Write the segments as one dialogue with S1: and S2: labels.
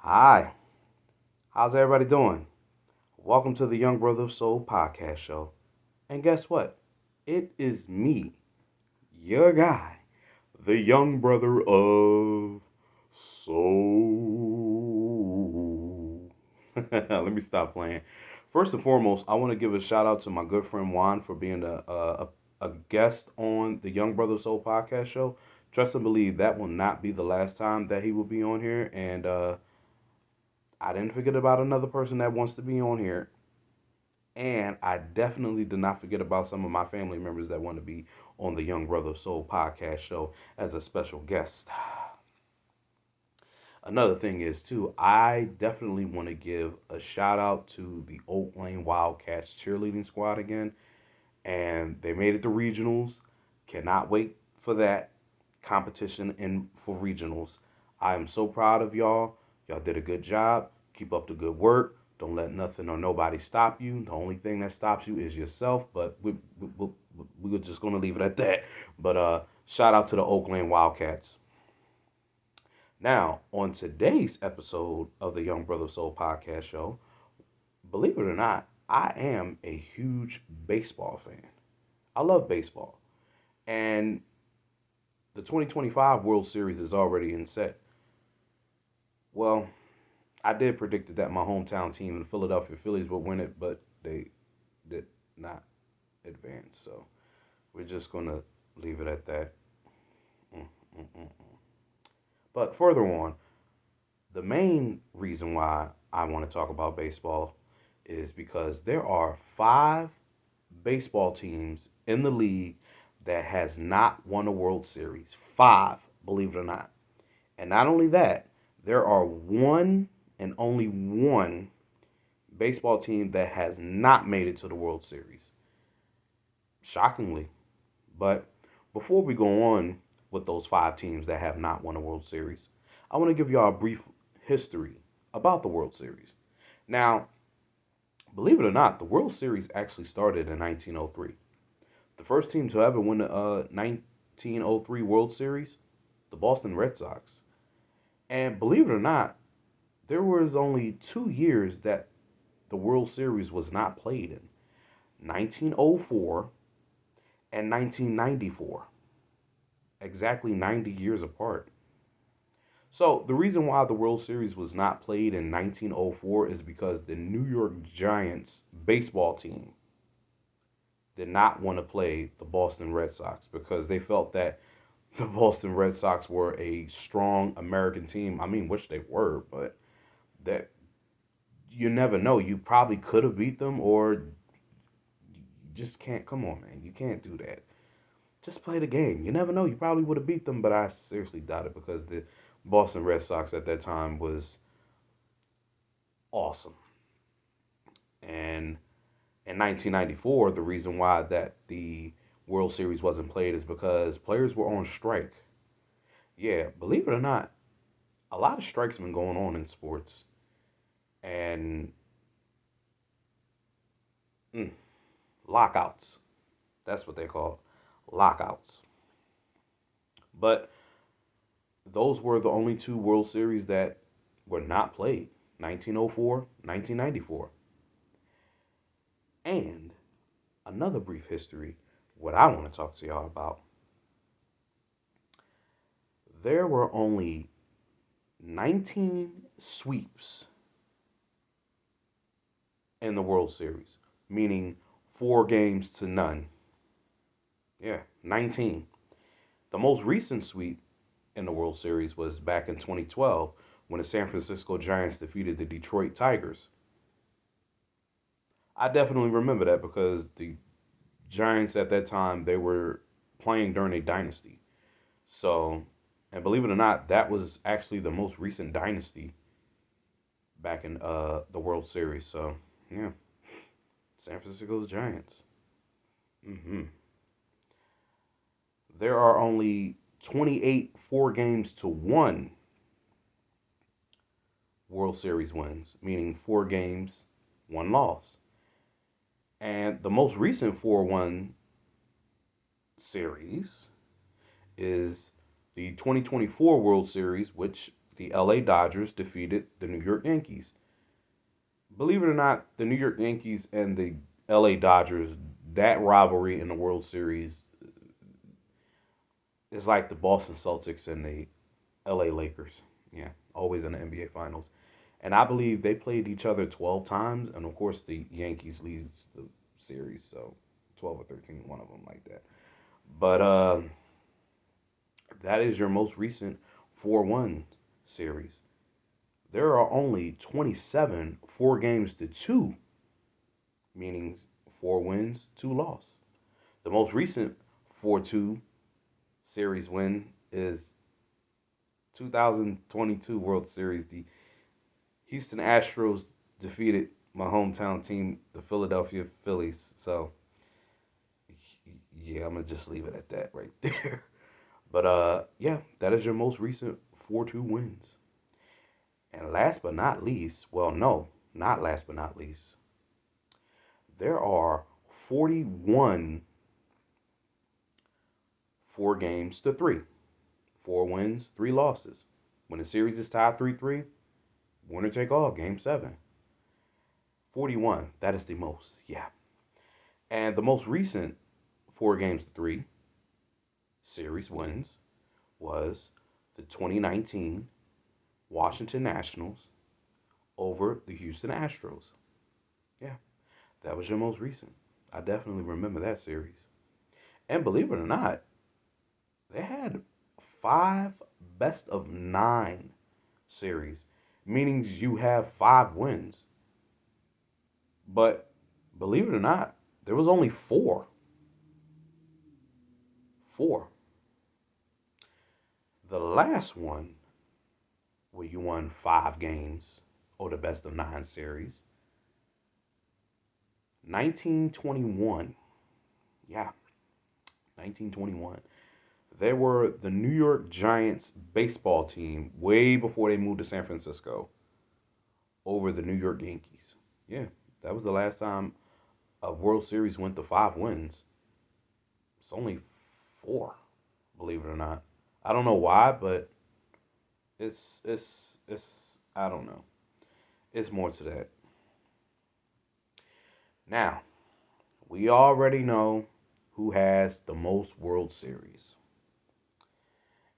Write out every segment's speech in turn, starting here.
S1: Hi, how's everybody doing? Welcome to the Young Brother of Soul podcast show. And guess what? It is me, your guy, the Young Brother of Soul. Let me stop playing. First and foremost, I want to give a shout out to my good friend Juan for being a guest on the Young Brother of Soul podcast show. Trust and believe that will not be the last time that he will be on here. And I didn't forget about another person that wants to be on here. And I definitely did not forget about some of my family members that want to be on the Young Brother Soul podcast show as a special guest. Another thing is, too, I definitely want to give a shout out to the Oak Lane Wildcats cheerleading squad again. And they made it to regionals. Cannot wait for that competition in for regionals. I am so proud of y'all. Y'all did a good job. Keep up the good work. Don't let nothing or nobody stop you. The only thing that stops you is yourself. But we're just gonna leave it at that. But shout out to the Oakland Wildcats. Now, on today's episode of the Young Brother Soul podcast show, believe it or not, I am a huge baseball fan. I love baseball. And the 2025 World Series is already in set. Well, I did predict that my hometown team, the Philadelphia Phillies, would win it, but they did not advance. So we're just going to leave it at that. Mm, mm, mm, mm. But further on, the main reason why I want to talk about baseball is because there are five baseball teams in the league that has not won a World Series. Five, believe it or not. And not only that, there are one and only one baseball team that has not made it to the World Series. Shockingly. But before we go on with those five teams that have not won a World Series, I want to give y'all a brief history about the World Series. Now, believe it or not, the World Series actually started in 1903. The first team to ever win the 1903 World Series, the Boston Red Sox. And believe it or not, there was only 2 years that the World Series was not played in 1904 and 1994, exactly 90 years apart. So, the reason why the World Series was not played in 1904 is because the New York Giants baseball team did not want to play the Boston Red Sox because they felt that the Boston Red Sox were a strong American team. I mean, which they were, but that you never know. You probably could have beat them, or you just can't. Come on, man. You can't do that. Just play the game. You never know. You probably would have beat them, but I seriously doubt it because the Boston Red Sox at that time was awesome. And in 1994, the reason why that the World Series wasn't played is because players were on strike. Yeah, believe it or not, a lot of strikes have been going on in sports, and mm, lockouts. That's what they call lockouts. But those were the only two World Series that were not played: 1904, 1994. And another brief history, what I want to talk to y'all about. There were only 19 sweeps in the World Series, meaning 4 games to none. Yeah, 19. The most recent sweep in the World Series was back in 2012 when the San Francisco Giants defeated the Detroit Tigers. I definitely remember that because the Giants at that time they were playing during a dynasty. So, and believe it or not, that was actually the most recent dynasty back in the World Series. So, yeah, San Francisco's Giants. hmm There are only 28 4 games to one World Series wins, meaning 4 games, one loss. And the most recent 4-1 series is the 2024 World Series, which the LA Dodgers defeated the New York Yankees. Believe it or not, the New York Yankees and the LA Dodgers, that rivalry in the World Series is like the Boston Celtics and the LA Lakers. Yeah, always in the NBA Finals. And I believe they played each other 12 times. And of course, the Yankees leads the series. So 12 or 13, one of them like that. But that is your most recent 4-1 series. There are only 27 4 games to two, meaning 4 wins, 2 losses. The most recent 4-2 series win is 2022 World Series. The Houston Astros defeated my hometown team, the Philadelphia Phillies. So, yeah, I'm going to just leave it at that right there. But, yeah, that is your most recent 4-2 wins. And last but not least, well, no, not last but not least, there are 41 4 games to three. 4 wins, 3 losses. When the series is tied 3-3, winner take all, game seven. 41, that is the most, yeah. And the most recent 4 games to three series wins was the 2019 Washington Nationals over the Houston Astros. Yeah, that was your most recent. I definitely remember that series. And believe it or not, they had 5 best-of-9 series, meaning you have 5 wins. But believe it or not, there was only four. Four. The last one, where you won 5 games or the best-of-9 series, 1921. Yeah, 1921. They were the New York Giants baseball team way before they moved to San Francisco over the New York Yankees. Yeah, that was the last time a World Series went to 5 wins. It's only four, believe it or not. I don't know why, but it's I don't know. It's more to that. Now, we already know who has the most World Series.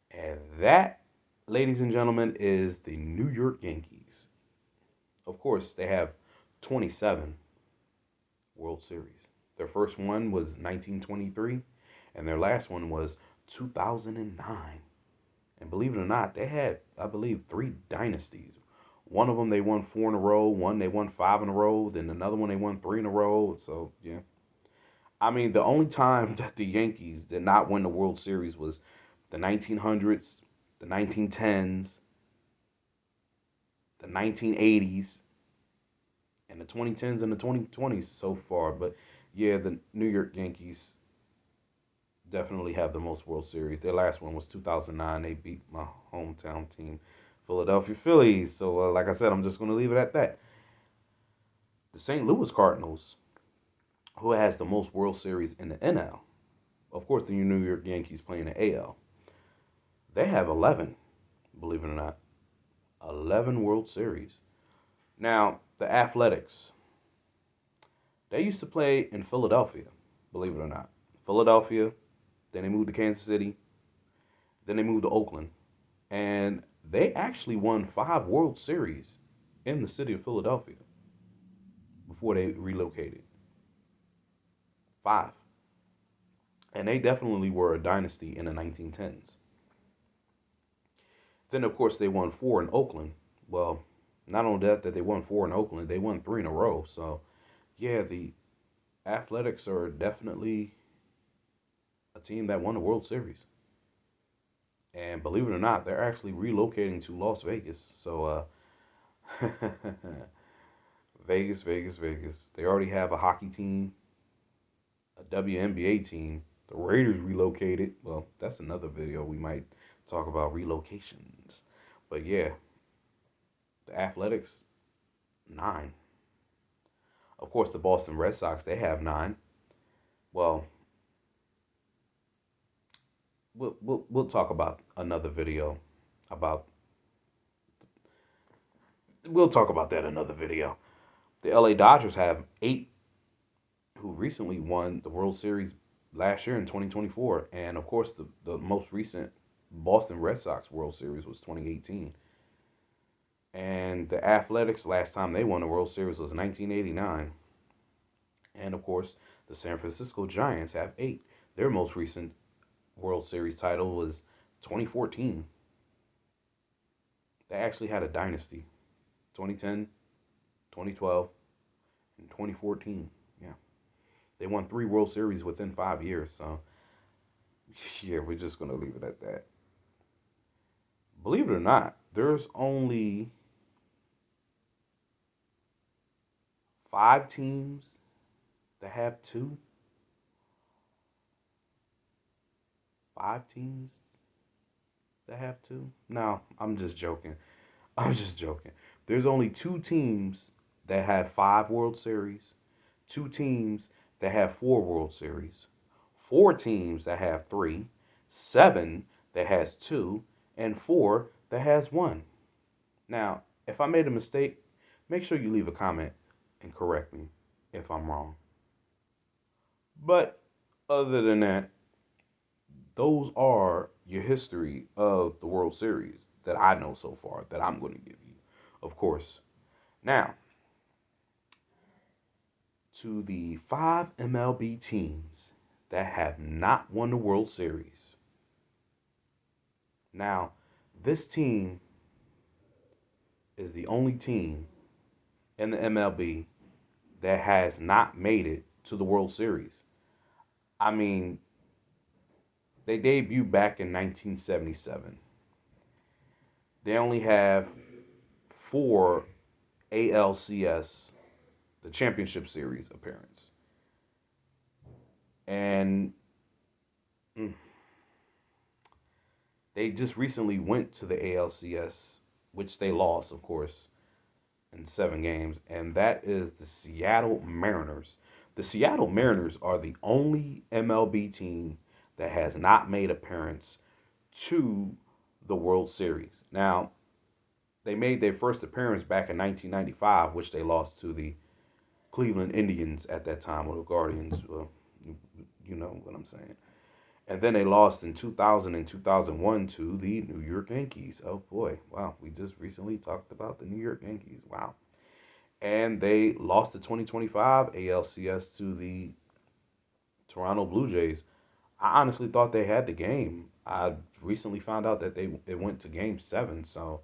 S1: And that, ladies and gentlemen, is the New York Yankees. Of course, they have 27 World Series. Their first one was 1923, and their last one was 2009. And believe it or not, they had, I believe, 3 dynasties. One of them they won 4 in a row. One they won 5 in a row. Then another one they won 3 in a row. So yeah, I mean the only time that the Yankees did not win the World Series was the 1900s, the 1910s, the 1980s, and the 2010s and the 2020s so far. But yeah, the New York Yankees definitely have the most World Series. Their last one was 2009. They beat my hometown team, Philadelphia Phillies. So, like I said, I'm just going to leave it at that. The St. Louis Cardinals, who has the most World Series in the NL, of course, the New York Yankees play in the AL. They have 11, believe it or not. 11 World Series. Now, the Athletics, they used to play in Philadelphia, believe it or not. Philadelphia, then they moved to Kansas City, then they moved to Oakland. And they actually won 5 World Series in the city of Philadelphia before they relocated. 5. And they definitely were a dynasty in the 1910s. Then, of course, they won 4 in Oakland. Well, not only that they won 4 in Oakland, they won 3 in a row. So, yeah, the Athletics are definitely a team that won the World Series. And believe it or not, they're actually relocating to Las Vegas. So, Vegas, Vegas, Vegas. They already have a hockey team, a WNBA team. The Raiders relocated. Well, that's another video. We might talk about relocations. But yeah, the Athletics, 9. Of course, the Boston Red Sox, they have 9. Well, we'll talk about another video about We'll talk about that in another video. The LA Dodgers have 8 who recently won the World Series last year in 2024. And of course, the most recent Boston Red Sox World Series was 2018. And the Athletics, last time they won the World Series was 1989. And of course, the San Francisco Giants have 8. Their most recent World Series title was 2014. They actually had a dynasty. 2010, 2012, and 2014. Yeah. They won 3 World Series within 5 years. So, yeah, we're just going to leave it at that. Believe it or not, there's only 5 teams that have 2. 5 teams that have 2. No, I'm just joking. I'm just joking. There's only 2 teams that have 5 World Series, 2 teams that have 4 World Series, 4 teams that have 3, 7 that has 2, and 4 that has 1. Now, if I made a mistake, make sure you leave a comment and correct me if I'm wrong. But other than that, those are your history of the World Series that I know so far that I'm going to give you, of course. Now, to the 5 MLB teams that have not won the World Series. Now, this team is the only team in the MLB that has not made it to the World Series. I mean, they debuted back in 1977. They only have 4 ALCS, the Championship Series appearance. And they just recently went to the ALCS, which they lost, of course, in 7 games, and that is the Seattle Mariners. The Seattle Mariners are the only MLB team that has not made appearance to the World Series. Now, they made their first appearance back in 1995, which they lost to the Cleveland Indians at that time, or the Guardians. You know what I'm saying. And then they lost in 2000 and 2001 to the New York Yankees. Oh boy, wow, we just recently talked about the New York Yankees. Wow. And they lost the 2025 ALCS to the Toronto Blue Jays. I honestly thought they had the game. I recently found out that it went to game 7. So,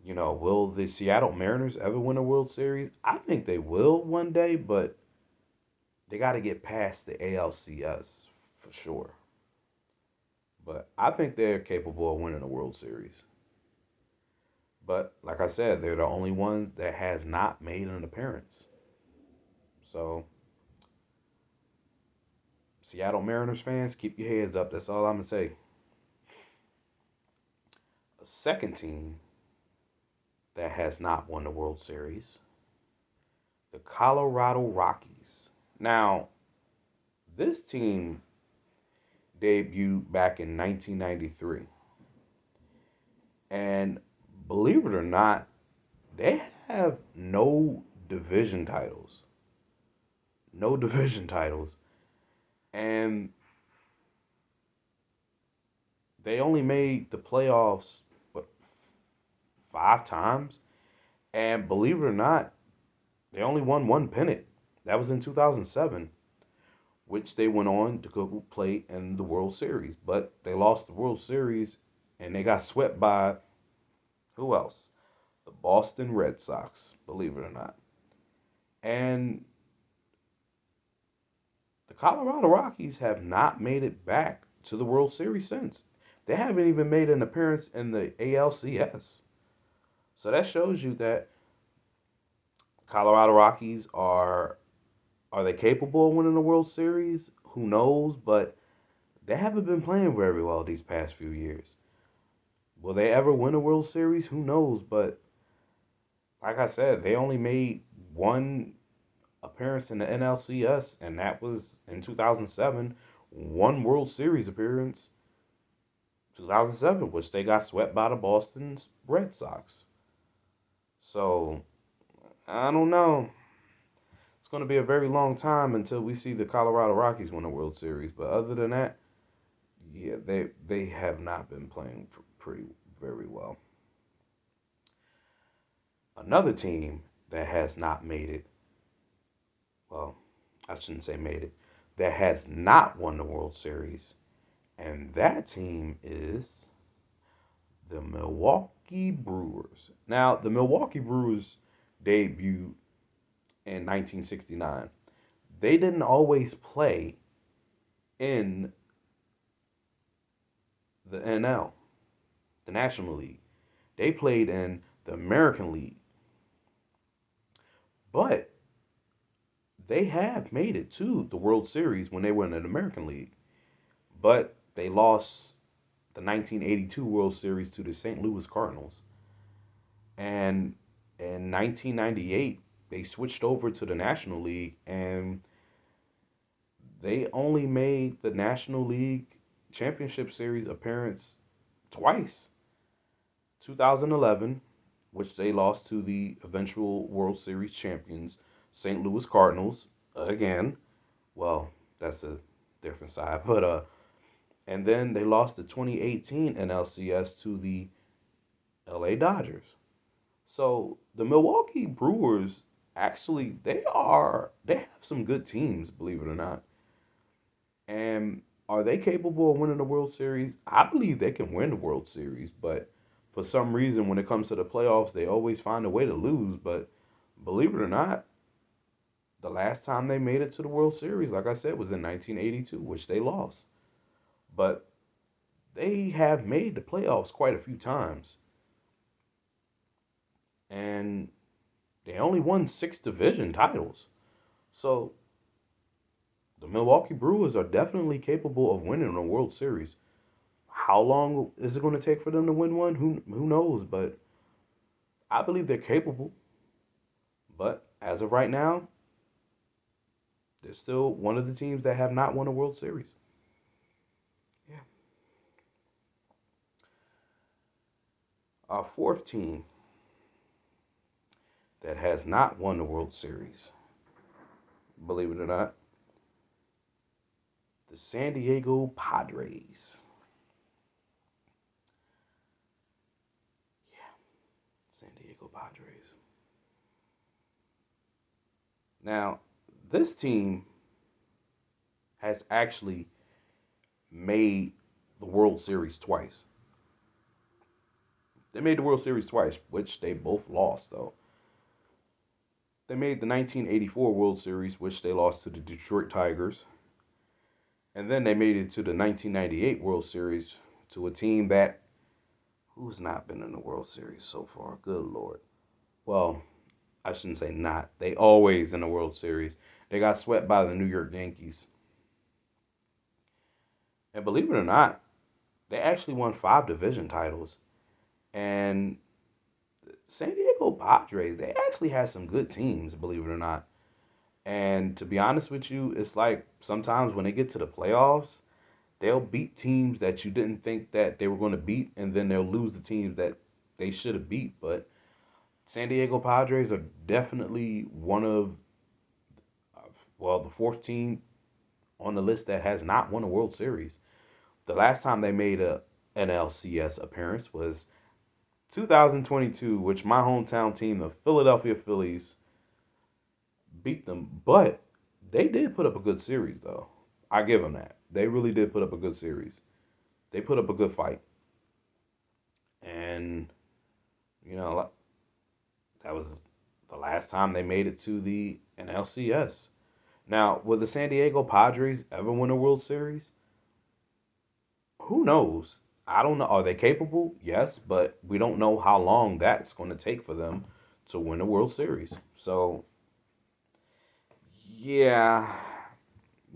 S1: will the Seattle Mariners ever win a World Series? I think they will one day, but they got to get past the ALCS for sure. But I think they're capable of winning a World Series. But like I said, they're the only one that has not made an appearance. So, Seattle Mariners fans, keep your heads up. That's all I'm going to say. A second team that has not won the World Series, the Colorado Rockies. Now, this team debuted back in 1993. And believe it or not, they have no division titles. No division titles. And they only made the playoffs, 5 times? And believe it or not, they only won 1 pennant. That was in 2007, which they went on to go play in the World Series. But they lost the World Series and they got swept by who else? The Boston Red Sox, believe it or not. And the Colorado Rockies have not made it back to the World Series since. They haven't even made an appearance in the ALCS. So that shows you that Colorado Rockies are they capable of winning the World Series? Who knows? But they haven't been playing very well these past few years. Will they ever win a World Series? Who knows? But like I said, they only made 1 appearance in the NLCS, and that was in 2007. 1 World Series appearance, 2007, which they got swept by the Boston Red Sox. So I don't know. It's going to be a very long time until we see the Colorado Rockies win a World Series. But other than that, yeah, they have not been playing pretty very well. Another team that has not made it, well, I shouldn't say made it, that has not won the World Series, and that team is the Milwaukee Brewers. Now, the Milwaukee Brewers debuted in 1969. They didn't always play in the NL, the National League. They played in the American League, but they have made it to the World Series when they were in the American League. But they lost the 1982 World Series to the St. Louis Cardinals. And in 1998, they switched over to the National League and they only made the National League Championship Series appearance twice. 2011, which they lost to the eventual World Series champions, St. Louis Cardinals, again. Well, that's a different side, but and then they lost the 2018 NLCS to the LA Dodgers. So the Milwaukee Brewers actually they have some good teams, believe it or not. And are they capable of winning the World Series? I believe they can win the World Series, but for some reason when it comes to the playoffs, they always find a way to lose, but believe it or not, the last time they made it to the World Series, like I said, was in 1982, which they lost. But they have made the playoffs quite a few times. And they only won 6 division titles. So the Milwaukee Brewers are definitely capable of winning a World Series. How long is it going to take for them to win one? Who knows? But I believe they're capable. But as of right now, they're still one of the teams that have not won a World Series. Yeah. Our fourth team that has not won the World Series, believe it or not, the San Diego Padres. Yeah, San Diego Padres. Now, this team has actually made the World Series twice. They made the World Series twice, which they both lost, though. They made the 1984 World Series, which they lost to the Detroit Tigers. And then they made it to the 1998 World Series to a team that who's not been in the World Series so far. Good Lord. Well, I shouldn't say not. They always in the World Series. They got swept by the New York Yankees. And believe it or not, they actually won 5 division titles. And San Diego Padres, they actually had some good teams, believe it or not. And to be honest with you, it's like sometimes when they get to the playoffs, they'll beat teams that you didn't think that they were going to beat, and then they'll lose the teams that they should have beat. But San Diego Padres are definitely one of, well, the fourth team on the list that has not won a World Series. The last time they made a NLCS appearance was 2022, which my hometown team, the Philadelphia Phillies, beat them. But they did put up a good series, though. I give them that. They really did put up a good series. They put up a good fight. And, you know, that was the last time they made it to the NLCS. Now, will the San Diego Padres ever win a World Series? Who knows? I don't know. Are they capable? Yes, but we don't know how long that's going to take for them to win a World Series. So, yeah,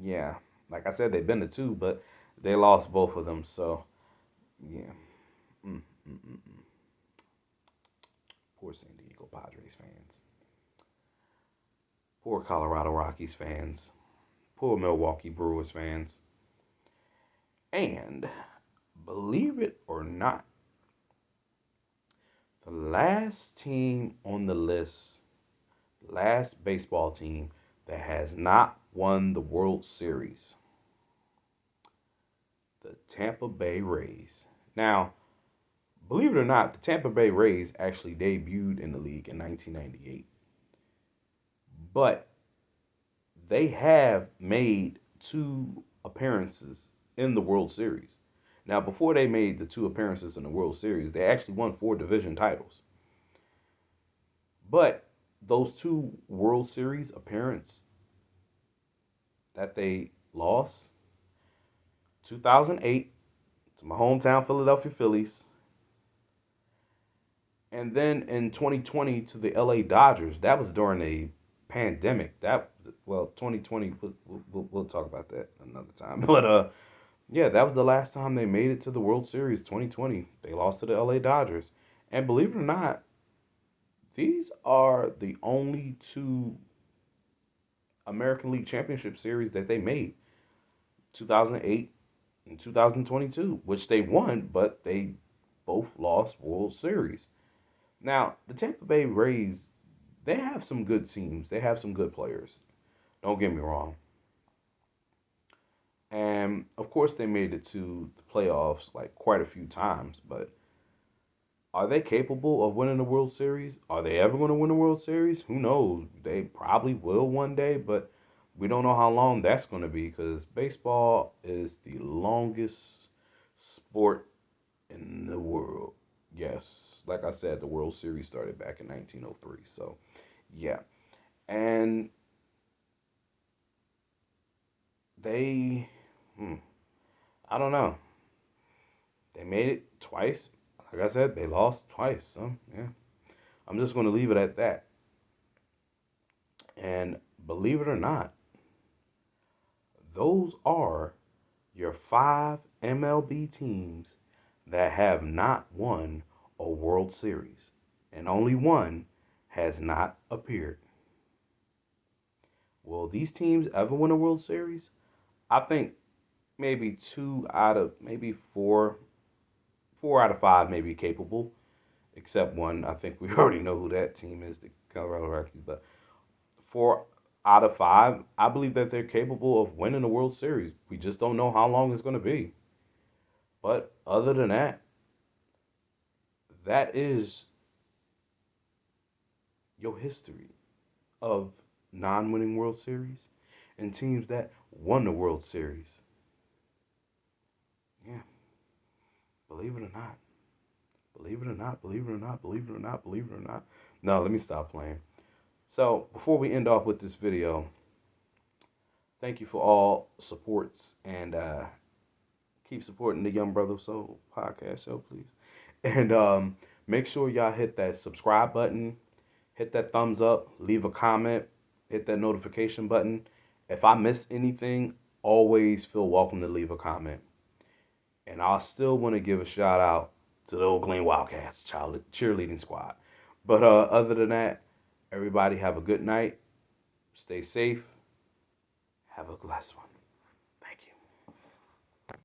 S1: yeah. Like I said, they've been to two, but they lost both of them. So, yeah. Mm, mm, mm, mm. Poor San Diego Padres fans. Poor Colorado Rockies fans. Poor Milwaukee Brewers fans. And believe it or not, The last team on the list, last baseball team that has not won the World Series, the Tampa Bay Rays. Now, believe it or not, the Tampa Bay Rays actually debuted in the league in 1998. But they have made two appearances in the World Series. Now, before they made the two appearances in the World Series, they actually won 4 division titles. But those two World Series appearances that they lost, 2008 to my hometown Philadelphia Phillies, and then in 2020 to the LA Dodgers. That was during a pandemic. That, well, 2020, we'll talk about that another time. But yeah, that was the last time they made it to the World Series. 2020, they lost to the LA Dodgers. And believe it or not, these are the only two American League Championship Series that they made. 2008 and 2022, which they won, but they both lost World Series. Now, the Tampa Bay Rays, they have some good teams. They have some good players. Don't get me wrong. And of course, they made it to the playoffs like quite a few times. But are they capable of winning the World Series? Are they ever going to win the World Series? Who knows? They probably will one day, but we don't know how long that's going to be because baseball is the longest sport in the world. Yes, like I said, the World Series started back in 1903. So, yeah. And they, I don't know. They made it twice. Like I said, they lost twice. So, yeah. I'm just going to leave it at that. And believe it or not, those are your 5 MLB teams that have not won a World Series. And only one has not appeared. Will these teams ever win a World Series? I think maybe maybe four out of five may be capable, except one. I think we already know who that team is, the Colorado Rockies. But 4 out of 5, I believe that they're capable of winning the World Series. We just don't know how long it's going to be. But other than that, that is your history of non-winning World Series and teams that won the World Series. Yeah, believe it or not. Believe it or not, believe it or not, believe it or not, believe it or not. No, let me stop playing. So, before we end off with this video, thank you for all supports and keep supporting the Young Brother Soul podcast show, please. And make sure y'all hit that subscribe button, hit that thumbs up, leave a comment, hit that notification button. If I missed anything, always feel welcome to leave a comment. And I still want to give a shout out to the Oakland Wildcats cheerleading squad. But other than that, everybody have a good night. Stay safe. Have a blessed one.